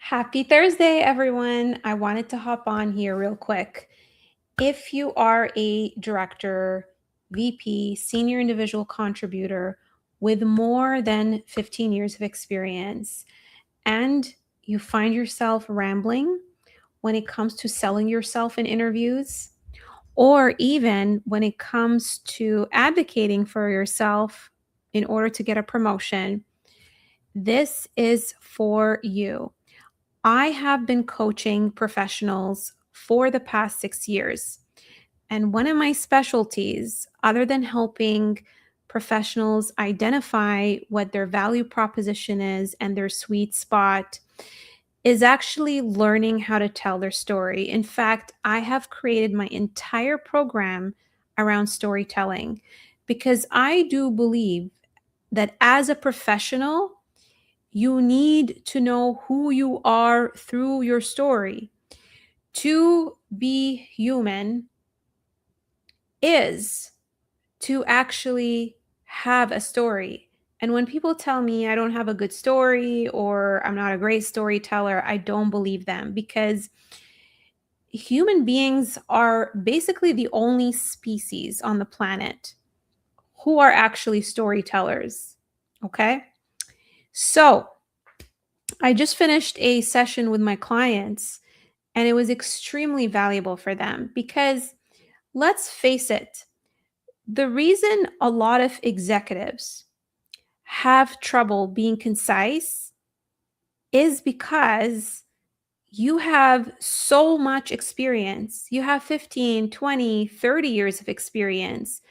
Happy Thursday, everyone. I wanted to hop on here real quick. If you are a director, VP, senior individual contributor with more than 15 years of experience, and you find yourself rambling when it comes to selling yourself in interviews, or even when it comes to advocating for yourself in order to get a promotion, this is for you. I have been coaching professionals for the past 6 years. And one of my specialties, other than helping professionals identify what their value proposition is and their sweet spot, is actually learning how to tell their story. In fact, I have created my entire program around storytelling because I do believe that as a professional, you need to know who you are through your story. To be human is to actually have a story. And when people tell me I don't have a good story or I'm not a great storyteller, I don't believe them because human beings are basically the only species on the planet who are actually storytellers. Okay. So I just finished a session with my clients and it was extremely valuable for them because let's face it, the reason a lot of executives have trouble being concise is because you have so much experience. You have 15, 20, 30 years of experience.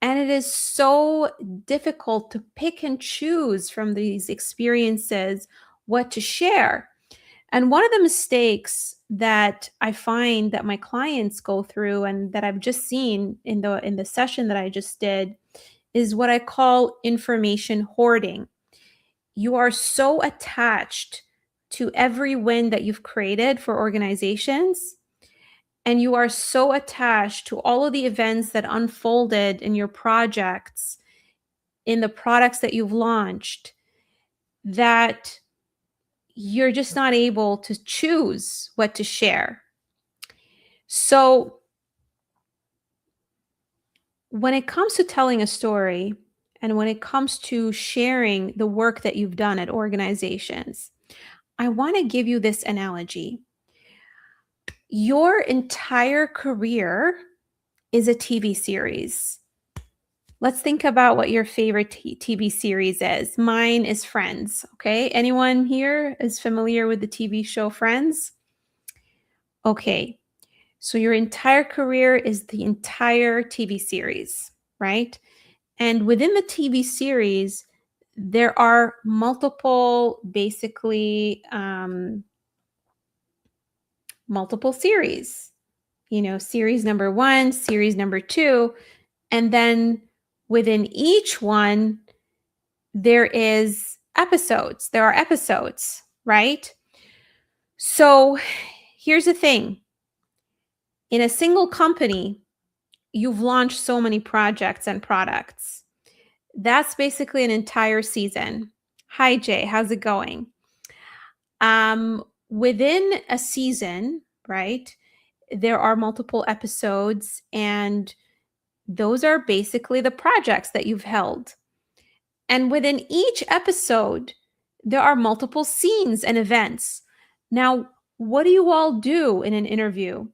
And it is so difficult to pick and choose from these experiences what to share. And one of the mistakes that I find that my clients go through and that I've just seen in the session that I just did is what I call information hoarding. You are so attached to every win that you've created for organizations, and you are so attached to all of the events that unfolded in your projects, in the products that you've launched, that you're just not able to choose what to share. So, when it comes to telling a story and when it comes to sharing the work that you've done at organizations, I want to give you this analogy. Your entire career is a TV series. Let's think about what your favorite TV series is. Mine is Friends. Okay. Anyone here is familiar with the TV show Friends? Okay. So your entire career is the entire TV series, right? And within the TV series, there are multiple, basically, multiple series. Series number one, series number two, and then within each one, there are episodes, right? So here's the thing. In a single company, you've launched so many projects and products. That's basically an entire season. Hi, Jay. How's it going? Within a season, right, there are multiple episodes, and those are basically the projects that you've held. And within each episode, there are multiple scenes and events. Now, what do you all do in an interview?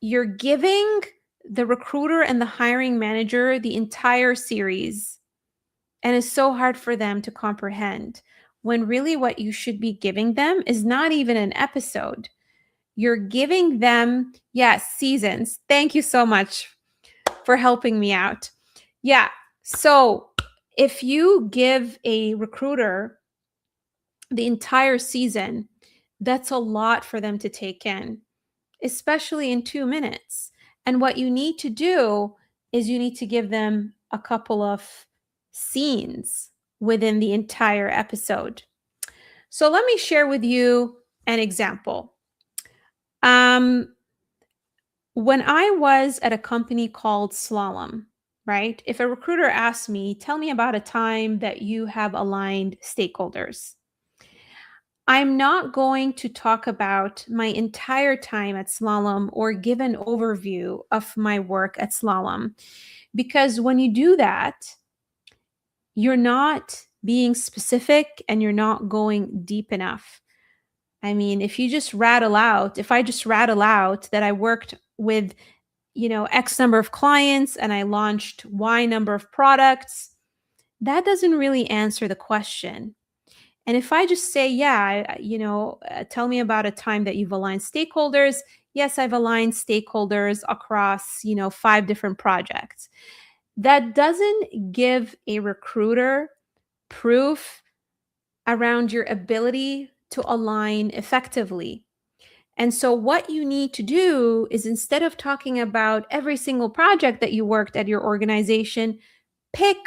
You're giving the recruiter and the hiring manager the entire series, and it's so hard for them to comprehend when really what you should be giving them is not even an episode. You're giving them, yes, seasons. Thank you so much for helping me out. Yeah. So if you give a recruiter the entire season, that's a lot for them to take in, especially in 2 minutes. And what you need to do is you need to give them a couple of scenes within the entire episode. So let me share with you an example. When I was at a company called Slalom, right? If a recruiter asked me, tell me about a time that you have aligned stakeholders, I'm not going to talk about my entire time at Slalom or give an overview of my work at Slalom, because when you do that, you're not being specific and you're not going deep enough. I mean, if I just rattle out that I worked with, X number of clients and I launched Y number of products, that doesn't really answer the question. And if I just say, yeah, tell me about a time that you've aligned stakeholders. Yes, I've aligned stakeholders across, 5 different projects. That doesn't give a recruiter proof around your ability to align effectively. And so, what you need to do is, instead of talking about every single project that you worked at your organization, pick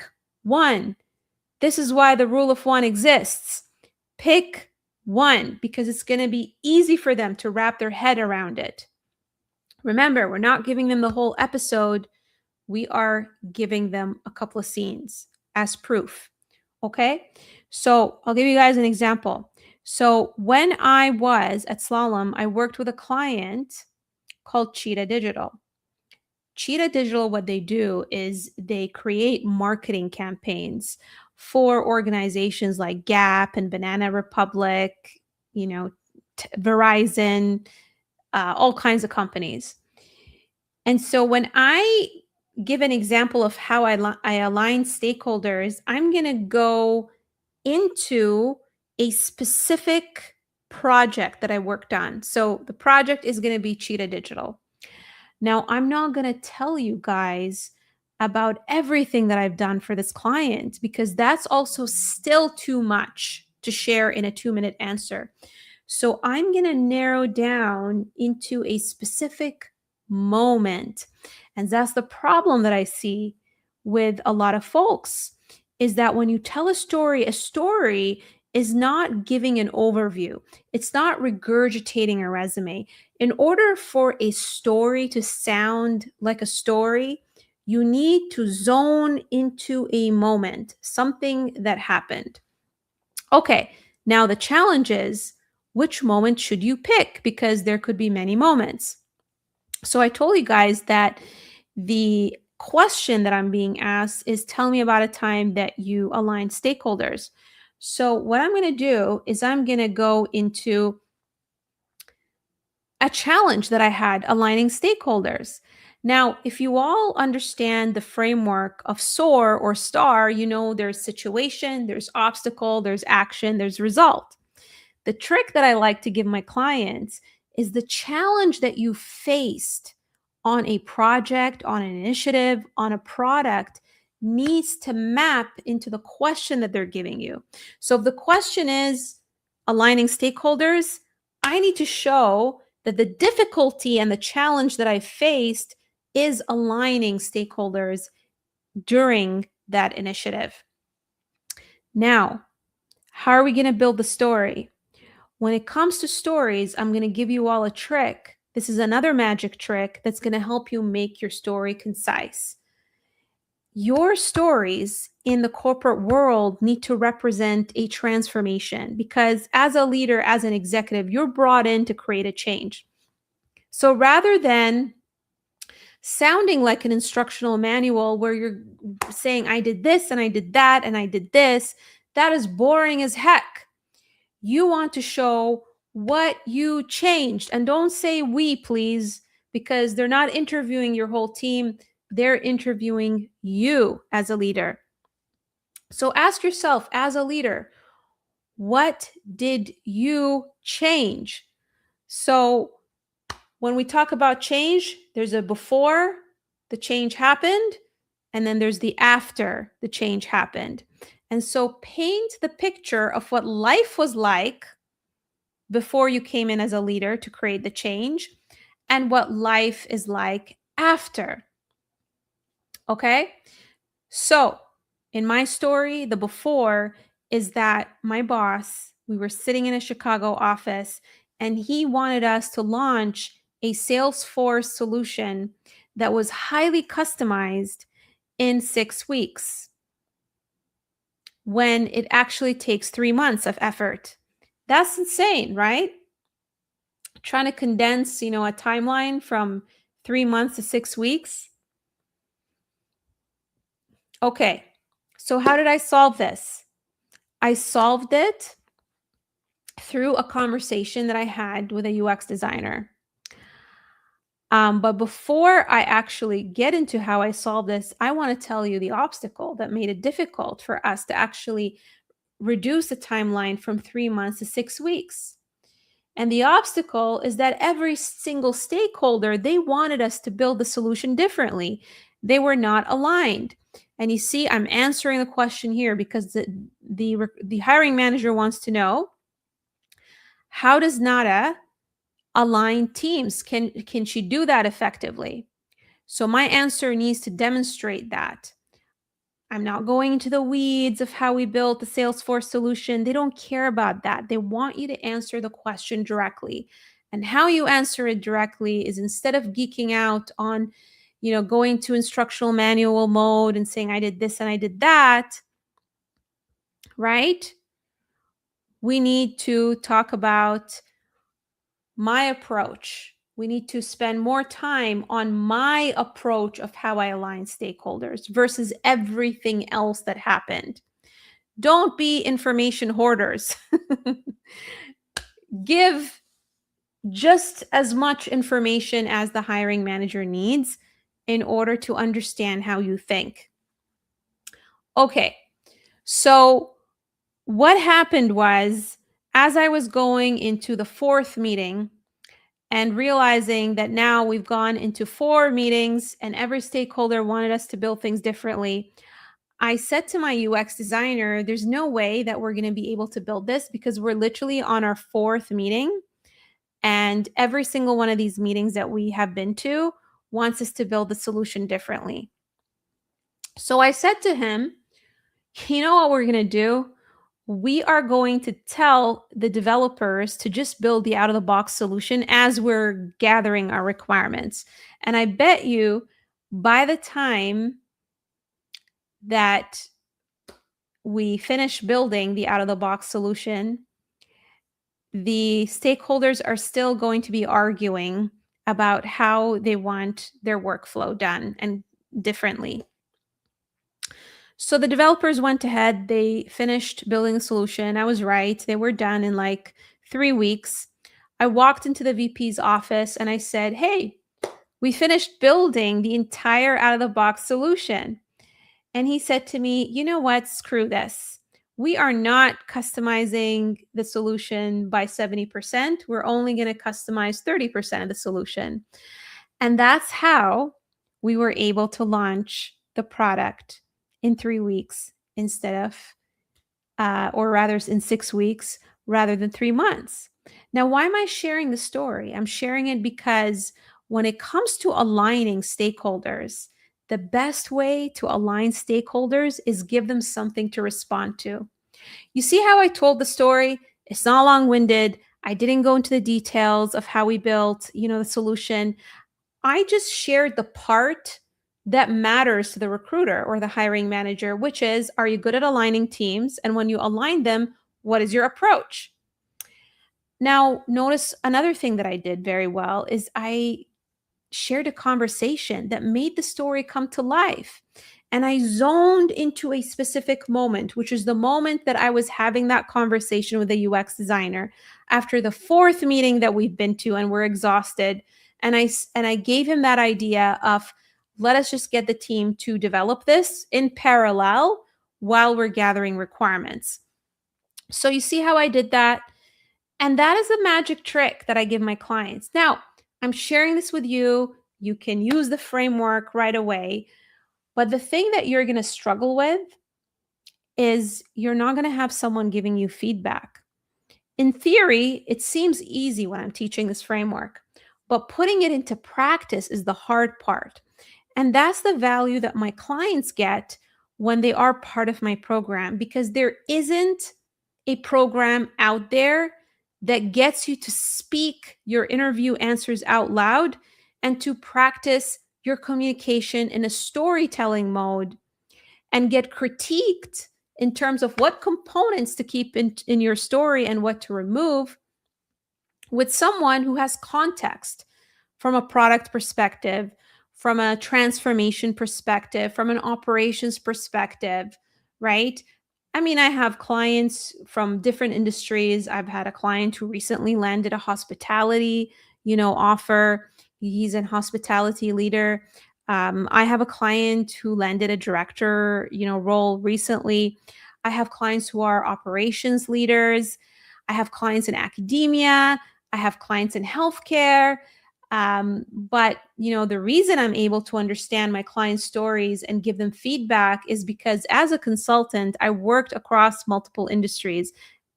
one. This is why the rule of one exists. Pick one, because it's going to be easy for them to wrap their head around it. Remember, we're not giving them the whole episode. We are giving them a couple of scenes as proof. Okay? So I'll give you guys an example. So when I was at Slalom, I worked with a client called Cheetah Digital. Cheetah Digital, what they do is they create marketing campaigns for organizations like Gap and Banana Republic, Verizon, all kinds of companies. And so when I give an example of how I align stakeholders, I'm going to go into a specific project that I worked on. So the project is going to be Cheetah Digital. Now, I'm not going to tell you guys about everything that I've done for this client, because that's also still too much to share in a 2-minute answer. So I'm going to narrow down into a specific moment. And that's the problem that I see with a lot of folks, is that when you tell a story is not giving an overview. It's not regurgitating a resume. In order for a story to sound like a story, you need to zone into a moment, something that happened. Okay, now the challenge is, which moment should you pick? Because there could be many moments. So I told you guys that the question that I'm being asked is, tell me about a time that you aligned stakeholders. So what I'm going to do is I'm going to go into a challenge that I had aligning stakeholders. Now, if you all understand the framework of SOAR or STAR, there's situation, there's obstacle, there's action, there's result. The trick that I like to give my clients is the challenge that you faced on a project, on an initiative, on a product needs to map into the question that they're giving you. So if the question is aligning stakeholders, I need to show that the difficulty and the challenge that I faced is aligning stakeholders during that initiative. Now, how are we going to build the story? When it comes to stories, I'm going to give you all a trick. This is another magic trick that's going to help you make your story concise. Your stories in the corporate world need to represent a transformation, because as a leader, as an executive, you're brought in to create a change. So rather than sounding like an instructional manual where you're saying, I did this and I did that and I did this, that is boring as heck. You want to show what you changed. And don't say we, please, because they're not interviewing your whole team. They're interviewing you as a leader. So ask yourself, as a leader, what did you change? So when we talk about change, there's a before the change happened, and then there's the after the change happened. And so paint the picture of what life was like before you came in as a leader to create the change, and what life is like after. Okay? So, in my story, the before is that my boss, we were sitting in a Chicago office, and he wanted us to launch a Salesforce solution that was highly customized in 6 weeks, when it actually takes 3 months of effort. That's insane, right? Trying to condense, a timeline from 3 months to 6 weeks. Okay, so how did I solve this? I solved it through a conversation that I had with a UX designer. But before I actually get into how I solved this, I want to tell you the obstacle that made it difficult for us to actually reduce the timeline from 3 months to 6 weeks. And the obstacle is that every single stakeholder, they wanted us to build the solution differently. They were not aligned. And you see, I'm answering the question here because the hiring manager wants to know, how does Nada align teams? Can she do that effectively? So my answer needs to demonstrate that. I'm not going into the weeds of how we built the Salesforce solution. They don't care about that. They want you to answer the question directly. And how you answer it directly is, instead of geeking out on, going to instructional manual mode and saying, I did this and I did that, right? We need to talk about my approach. We need to spend more time on my approach of how I align stakeholders versus everything else that happened. Don't be information hoarders. Give just as much information as the hiring manager needs in order to understand how you think. Okay, so what happened was, as I was going into the fourth meeting and realizing that now we've gone into 4 meetings and every stakeholder wanted us to build things differently, I said to my UX designer, there's no way that we're going to be able to build this because we're literally on our 4th meeting. And every single one of these meetings that we have been to wants us to build the solution differently. So I said to him, you know what we're going to do? We are going to tell the developers to just build the out of the box solution as we're gathering our requirements. And I bet you by the time that we finish building the out of the box solution, the stakeholders are still going to be arguing about how they want their workflow done and differently. So the developers went ahead, they finished building the solution. I was right. They were done in like 3 weeks. I walked into the VP's office and I said, hey, we finished building the entire out of the box solution. And he said to me, you know what? Screw this. We are not customizing the solution by 70%. We're only going to customize 30% of the solution. And that's how we were able to launch the product in 3 weeks instead of, or rather in 6 weeks rather than 3 months. Now, why am I sharing the story? I'm sharing it because when it comes to aligning stakeholders, the best way to align stakeholders is give them something to respond to. You see how I told the story? It's not long-winded. I didn't go into the details of how we built, the solution. I just shared the part that matters to the recruiter or the hiring manager, which is, are you good at aligning teams? And when you align them, what is your approach? Now, notice another thing that I did very well is I shared a conversation that made the story come to life. And I zoned into a specific moment, which is the moment that I was having that conversation with the UX designer after the 4th meeting that we've been to and we're exhausted. And I gave him that idea of, let us just get the team to develop this in parallel while we're gathering requirements. So you see how I did that? And that is a magic trick that I give my clients. Now, I'm sharing this with you. You can use the framework right away. But the thing that you're going to struggle with is you're not going to have someone giving you feedback. In theory, it seems easy when I'm teaching this framework, but putting it into practice is the hard part. And that's the value that my clients get when they are part of my program, because there isn't a program out there that gets you to speak your interview answers out loud and to practice your communication in a storytelling mode and get critiqued in terms of what components to keep in your story and what to remove with someone who has context from a product perspective, from a transformation perspective, from an operations perspective, right? I mean, I have clients from different industries. I've had a client who recently landed a hospitality, offer. He's a hospitality leader. I have a client who landed a director, role recently. I have clients who are operations leaders. I have clients in academia. I have clients in healthcare. But the reason I'm able to understand my clients' stories and give them feedback is because as a consultant, I worked across multiple industries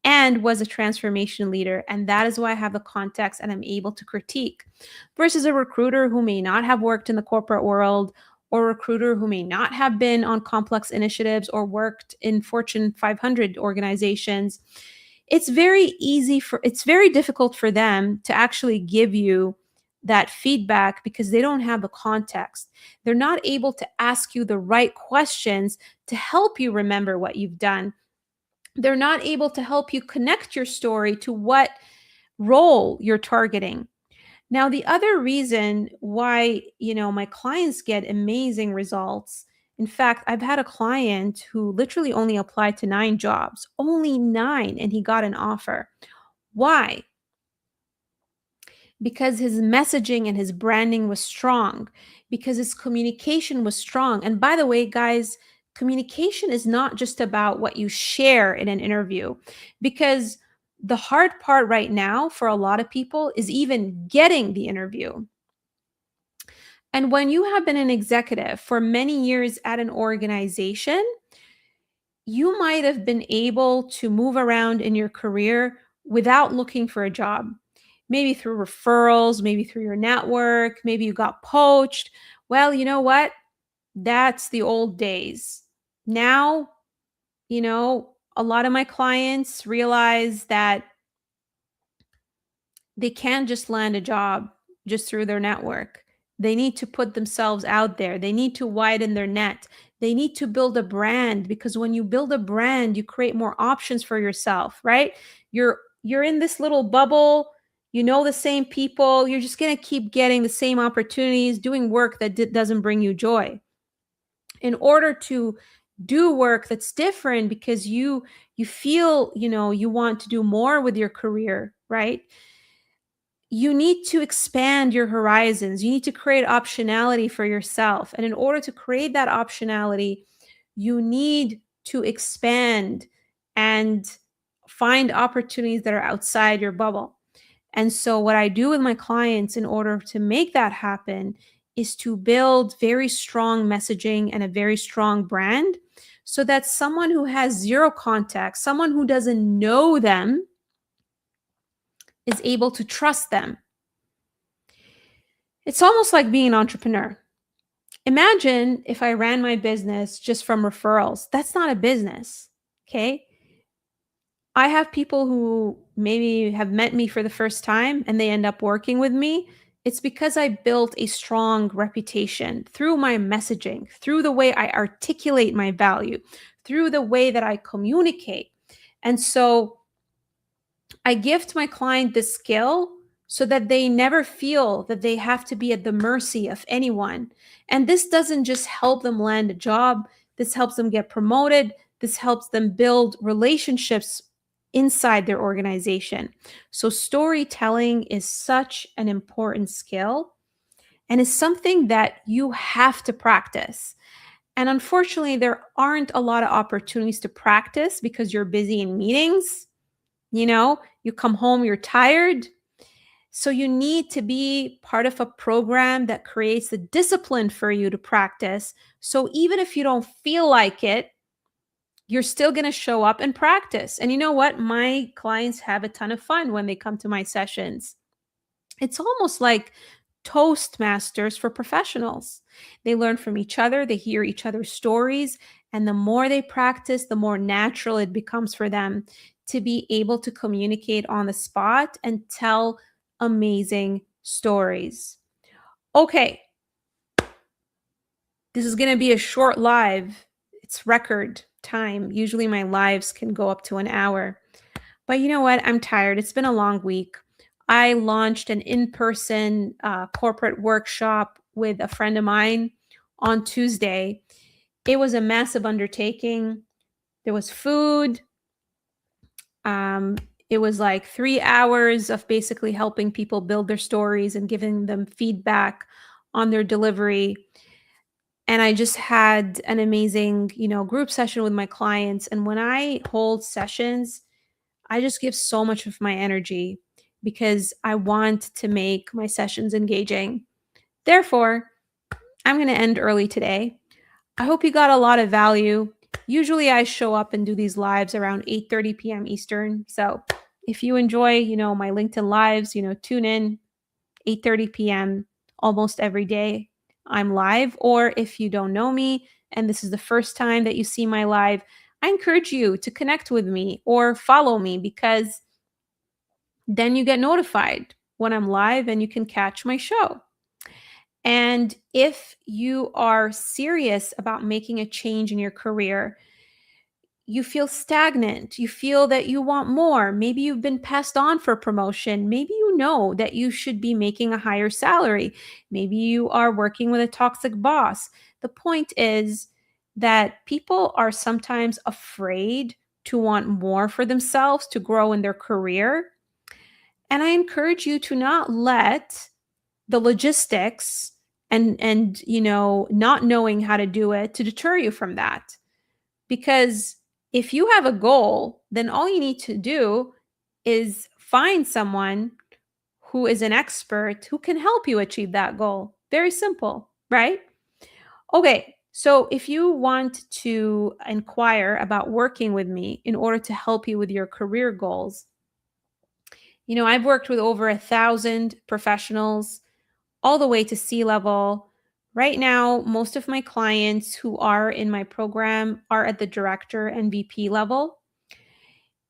and was a transformation leader. And that is why I have the context and I'm able to critique versus a recruiter who may not have worked in the corporate world, or a recruiter who may not have been on complex initiatives or worked in Fortune 500 organizations. It's very difficult for them to actually give you that feedback because they don't have the context. They're not able to ask you the right questions to help you remember what you've done. They're not able to help you connect your story to what role you're targeting. Now, the other reason why, my clients get amazing results. In fact, I've had a client who literally only applied to 9 jobs, only 9, and he got an offer. Why? Because his messaging and his branding was strong, because his communication was strong. And by the way, guys, communication is not just about what you share in an interview, because the hard part right now for a lot of people is even getting the interview. And when you have been an executive for many years at an organization, you might have been able to move around in your career without looking for a job. Maybe through referrals, maybe through your network, maybe you got poached. Well, you know what? That's the old days. Now, a lot of my clients realize that they can't just land a job just through their network. They need to put themselves out there. They need to widen their net. They need to build a brand, because when you build a brand, you create more options for yourself, right? You're in this little bubble, the same people, you're just going to keep getting the same opportunities, doing work that doesn't bring you joy. In order to do work that's different because you feel, you want to do more with your career, right? You need to expand your horizons. You need to create optionality for yourself. And in order to create that optionality, you need to expand and find opportunities that are outside your bubble. And so, what I do with my clients in order to make that happen is to build very strong messaging and a very strong brand so that someone who has zero context, someone who doesn't know them, is able to trust them. It's almost like being an entrepreneur. Imagine if I ran my business just from referrals. That's not a business. Okay. I have people who maybe have met me for the first time and they end up working with me. It's because I built a strong reputation through my messaging, through the way I articulate my value, through the way that I communicate. And so I gift my client this skill so that they never feel that they have to be at the mercy of anyone. And this doesn't just help them land a job, this helps them get promoted, this helps them build relationships inside their organization. So, storytelling is such an important skill and is something that you have to practice. And unfortunately, there aren't a lot of opportunities to practice because you're busy in meetings. You come home, you're tired. So you need to be part of a program that creates the discipline for you to practice. So even if you don't feel like it, you're still going to show up and practice. And you know what? My clients have a ton of fun when they come to my sessions. It's almost like Toastmasters for professionals. They learn from each other, they hear each other's stories, and the more they practice, the more natural it becomes for them to be able to communicate on the spot and tell amazing stories. Okay, this is going to be a short live. It's record. time. Usually my lives can go up to an hour. But you know what? I'm tired. It's been a long week. I launched an in-person corporate workshop with a friend of mine on Tuesday. It was a massive undertaking. There was food. Um, it was like 3 hours of basically helping people build their stories and giving them feedback on their delivery. And I just had an amazing, group session with my clients. And when I hold sessions, I just give so much of my energy because I want to make my sessions engaging. Therefore, I'm going to end early today. I hope you got a lot of value. Usually I show up and do these lives around 8:30 p.m. Eastern. So if you enjoy, my LinkedIn lives, tune in 8:30 p.m. almost every day. I'm live. Or if you don't know me and this is the first time that you see my live, I encourage you to connect with me or follow me, because then you get notified when I'm live and you can catch my show. And if you are serious about making a change in your career, you feel stagnant, you feel that you want more, maybe you've been passed on for promotion, maybe you know that you should be making a higher salary, maybe you are working with a toxic boss. The point is that people are sometimes afraid to want more for themselves to grow in their career. And I encourage you to not let the logistics and not knowing how to do it to deter you from that. Because if you have a goal, then all you need to do is find someone who is an expert who can help you achieve that goal. Very simple, right? Okay, so if you want to inquire about working with me in order to help you with your career goals, I've worked with over 1,000 professionals all the way to C-level. Right now, most of my clients who are in my program are at the director and VP level.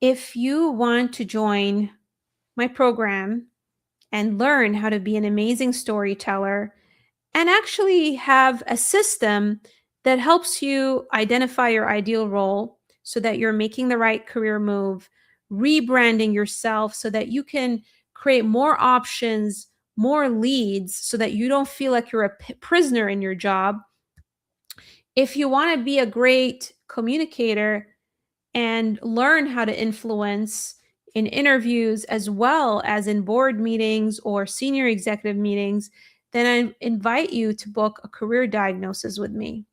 If you want to join my program and learn how to be an amazing storyteller and actually have a system that helps you identify your ideal role so that you're making the right career move, rebranding yourself so that you can create more options, more leads, so that you don't feel like you're a prisoner in your job. If you want to be a great communicator and learn how to influence in interviews as well as in board meetings or senior executive meetings, then I invite you to book a career diagnosis with me.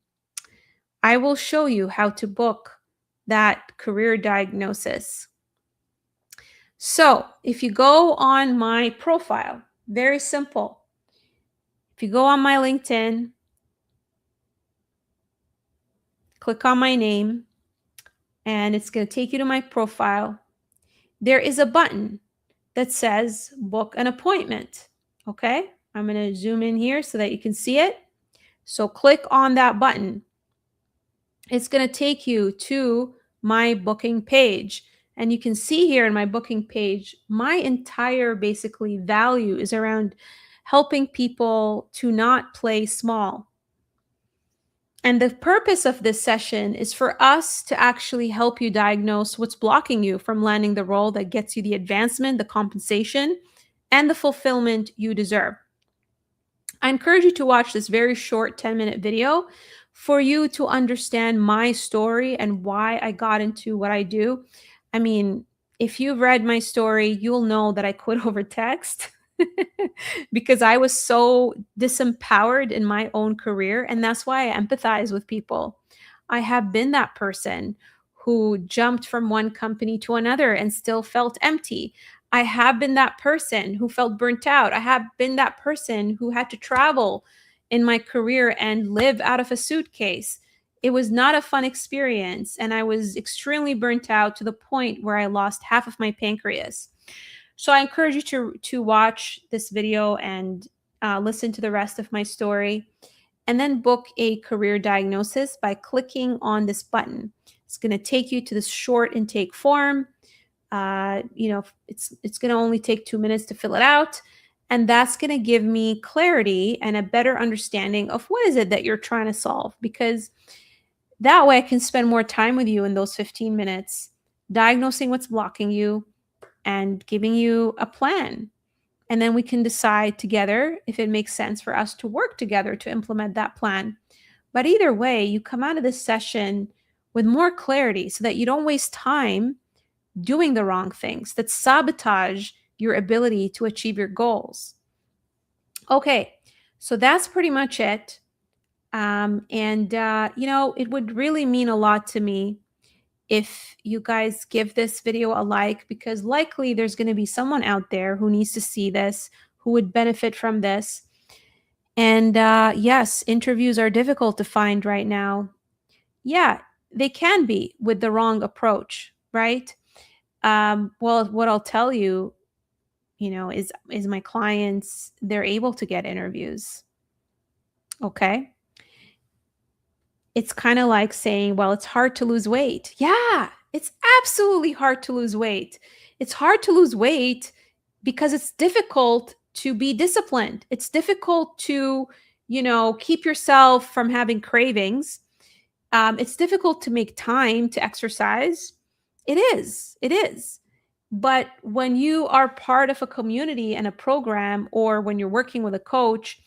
I will show you how to book that career diagnosis. So if you go on my profile, very simple. If you go on my LinkedIn, click on my name, and it's going to take you to my profile. There is a button that says book an appointment. Okay, I'm going to zoom in here so that you can see it. So click on that button. It's going to take you to my booking page. And you can see here in my booking page, my entire basically value is around helping people to not play small. And the purpose of this session is for us to actually help you diagnose what's blocking you from landing the role that gets you the advancement, the compensation, and the fulfillment you deserve. I encourage you to watch this very short 10-minute video for you to understand my story and why I got into what I do. I mean, if you've read my story, you'll know that I quit over text because I was so disempowered in my own career. And that's why I empathize with people. I have been that person who jumped from one company to another and still felt empty. I have been that person who felt burnt out. I have been that person who had to travel in my career and live out of a suitcase. It was not a fun experience, and I was extremely burnt out to the point where I lost half of my pancreas. So I encourage you to watch this video and listen to the rest of my story, and then book a career diagnosis by clicking on this button. It's going to take you to this short intake form. It's going to only take 2 minutes to fill it out. And that's going to give me clarity and a better understanding of what is it that you're trying to solve. Because That way I can spend more time with you in those 15 minutes, diagnosing what's blocking you and giving you a plan. And then we can decide together if it makes sense for us to work together to implement that plan. But either way, you come out of this session with more clarity so that you don't waste time doing the wrong things that sabotage your ability to achieve your goals. Okay, so that's pretty much it. It would really mean a lot to me if you guys give this video a like, because likely there's going to be someone out there who needs to see this, who would benefit from this. And yes, interviews are difficult to find right now. Yeah, they can be with the wrong approach, right? Well, what I'll tell you, is my clients, they're able to get interviews. Okay. It's kind of like saying, well, it's hard to lose weight. Yeah, it's absolutely hard to lose weight. It's hard to lose weight because it's difficult to be disciplined. It's difficult to, keep yourself from having cravings. It's difficult to make time to exercise. It is. It is. But when you are part of a community and a program, or when you're working with a coach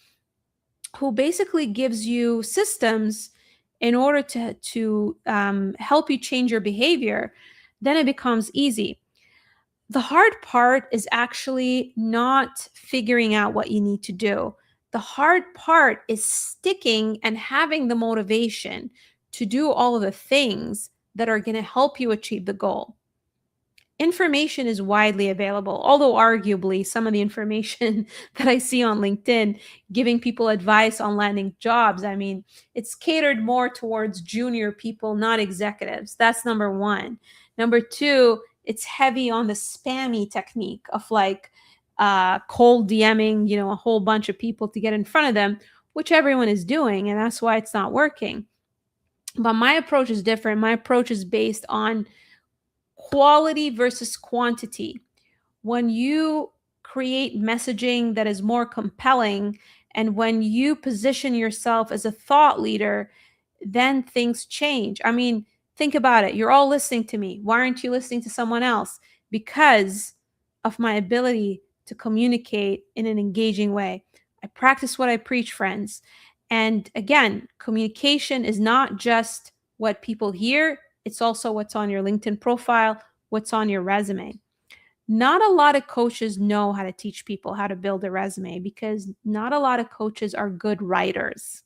who basically gives you systems in order to help you change your behavior, then it becomes easy. The hard part is actually not figuring out what you need to do. The hard part is sticking and having the motivation to do all of the things that are going to help you achieve the goal. Information is widely available, although arguably some of the information that I see on LinkedIn giving people advice on landing jobs, I mean, it's catered more towards junior people, not executives. That's number one. Number two, it's heavy on the spammy technique of like cold DMing, a whole bunch of people to get in front of them, which everyone is doing, and that's why it's not working. But my approach is different. My approach is based on quality versus quantity. When you create messaging that is more compelling, and when you position yourself as a thought leader, then things change. I mean, think about it. You're all listening to me. Why aren't you listening to someone else? Because of my ability to communicate in an engaging way. I practice what I preach, friends. And again, communication is not just what people hear, it's also what's on your LinkedIn profile, what's on your resume. Not a lot of coaches know how to teach people how to build a resume because not a lot of coaches are good writers.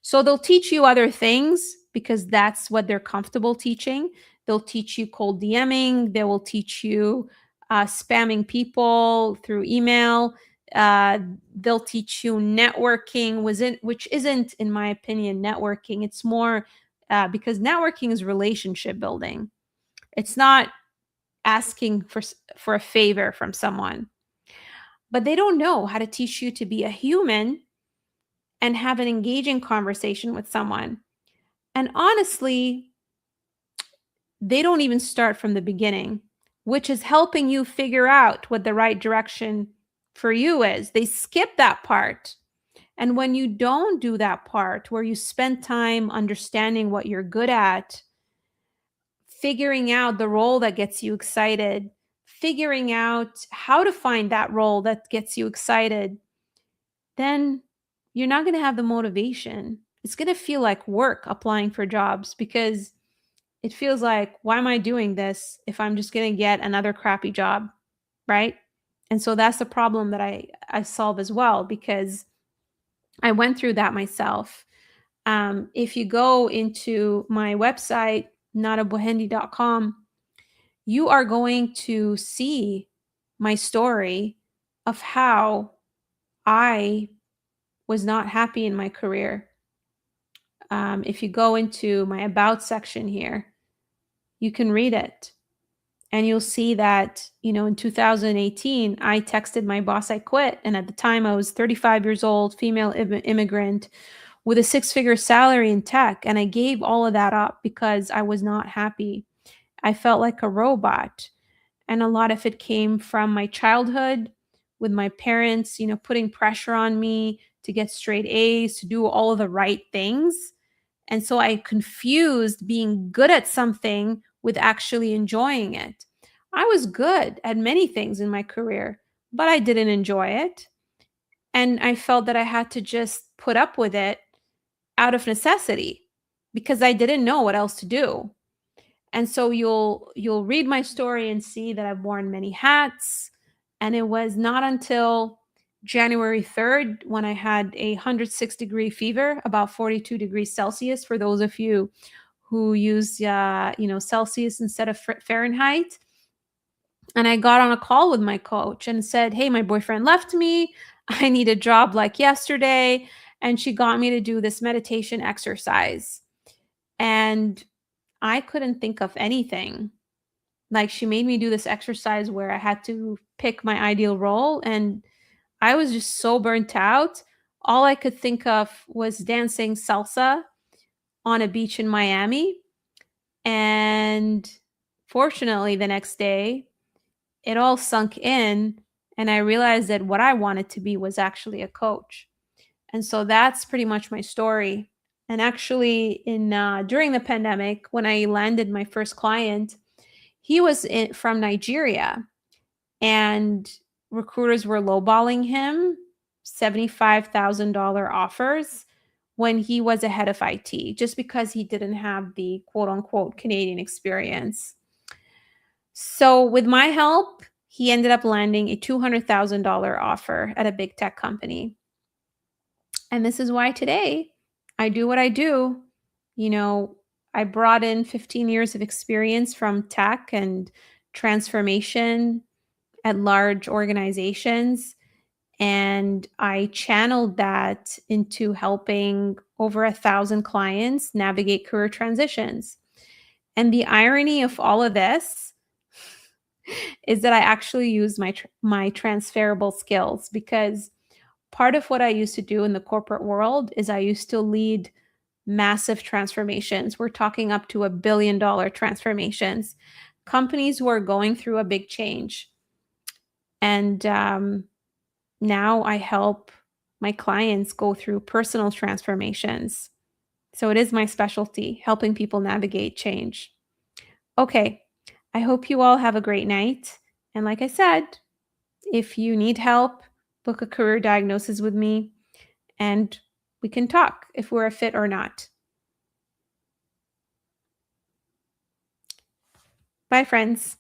So they'll teach you other things because that's what they're comfortable teaching. They'll teach you cold DMing. They will teach you spamming people through email. They'll teach you networking, which isn't, in my opinion, networking. It's more because networking is relationship building. It's not asking for a favor from someone. But they don't know how to teach you to be a human and have an engaging conversation with someone. And honestly, they don't even start from the beginning, which is helping you figure out what the right direction for you is. They skip that part. And when you don't do that part where you spend time understanding what you're good at, figuring out the role that gets you excited, figuring out how to find that role that gets you excited, then you're not going to have the motivation. It's going to feel like work applying for jobs because it feels like, why am I doing this if I'm just going to get another crappy job? Right. And so that's the problem that I solve as well, because I went through that myself. If you go into my website, natabohendi.com, you are going to see my story of how I was not happy in my career. If you go into my About section here, you can read it. And you'll see that, in 2018, I texted my boss I quit. And at the time, I was 35 years old, female immigrant with a 6-figure salary in tech. And I gave all of that up because I was not happy. I felt like a robot. And a lot of it came from my childhood with my parents, putting pressure on me to get straight A's, to do all of the right things. And so I confused being good at something with actually enjoying it. I was good at many things in my career, but I didn't enjoy it. And I felt that I had to just put up with it out of necessity because I didn't know what else to do. And so you'll read my story and see that I've worn many hats. And it was not until January 3rd when I had a 106-degree fever, about 42 degrees Celsius for those of you who use Celsius instead of Fahrenheit. And I got on a call with my coach and said, "Hey, my boyfriend left me. I need a job like yesterday." And she got me to do this meditation exercise. And I couldn't think of anything. Like, she made me do this exercise where I had to pick my ideal role, and I was just so burnt out. All I could think of was dancing salsa on a beach in Miami. And fortunately, the next day, it all sunk in, and I realized that what I wanted to be was actually a coach. And so that's pretty much my story. And actually, in during the pandemic, when I landed my first client, he was from Nigeria, and recruiters were lowballing him $75,000 offers when he was a head of IT, just because he didn't have the quote unquote Canadian experience. So, with my help, he ended up landing a $200,000 offer at a big tech company. And this is why today I do what I do. You know, I brought in 15 years of experience from tech and transformation at large organizations. And I channeled that into helping over 1,000 clients navigate career transitions. And the irony of all of this is that I actually use my transferable skills, because part of what I used to do in the corporate world is I used to lead massive transformations. We're talking up to $1 billion transformations, companies who are going through a big change. And now I help my clients go through personal transformations. So it is my specialty, helping people navigate change. Okay, I hope you all have a great night. And like I said, if you need help, book a career diagnosis with me and we can talk if we're a fit or not. Bye, friends.